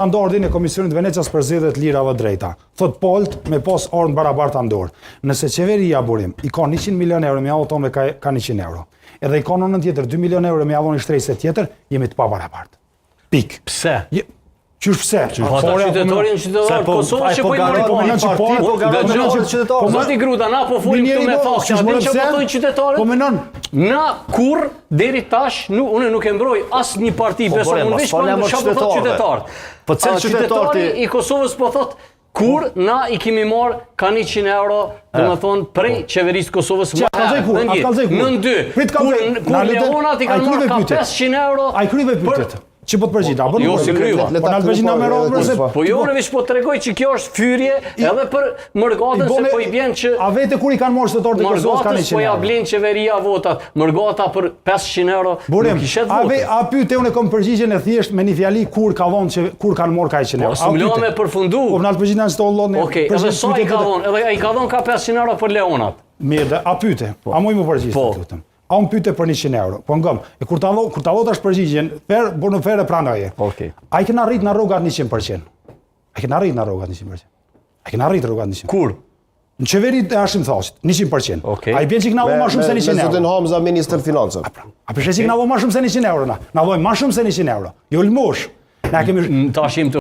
Standardin e Komisionit Venecias për zgjedhjet lirave drejta. Thot Polt me pos orën barabarta ndorë. Nëse qeveria burim i ka 100 milion euro, me avon ka 100 euro. Edhe i ka në tjetër 2 milion euro me avon i shtrejse tjetër, jemi të pa barabartë. Pik. Pse? Qysh pse? Qytetorin qytetar Kosovës që po i marrin Zoti Gruta, na po folim këtu me fakte, a din që po thonë qytetarët? Na kur deri tash unë nuk e mbroj asnjë parti, besoj unë veç po thotë qytetarët. Po cel qytetari i Kosovës po thotë kur na i kemi marrë ka 100 euro, domethënë prej qeverisë Kosovës në 2. Kur Leonat i kanë marrë ka 500 euro. Ai kryve pyetjet. Që po të përgjigj, apo jo si kryva. Po na përgjigj na merr se po jo unë veç po tregoj që kjo është fyrje edhe për mërgatën se po i vjen që a vete kur i kanë marrë shtetërët e Kosovës kanë 100 euro. Po ja blen qeveria votat, mërgata për 500 euro. Nuk i shet votat. A pyete unë kom përgjigjen e thjesht me një fjali kur ka vonë që kur kanë marrë ka 100 euro. Po s'më me përfundu. Po na përgjigj në stollon. Okej, edhe sa i ka vonë, edhe ai ka vonë ka 500 euro për Leonat. Mirë, a pyete. A më i më përgjigj lutem. A unë pyte për 100 euro, po ngëm, e kur ta votash përgjigjen, por në ferë pranoje. Okej. A i kena rrit në rrogat 100%. A i kena rrit në rrogat 100%. A i kena rrit rrogat 100%. Kur? Në qeverit e Hashim Thashit, 100%. Okej. A i bjen që këna vo ma shumë se 100 euro. Me zotin Hamza, ministër financës. A përshë që këna vo ma shumë se 100 euro na. Na vojmë ma shumë se 100 euro. Jo lmosh. Na kemi tashim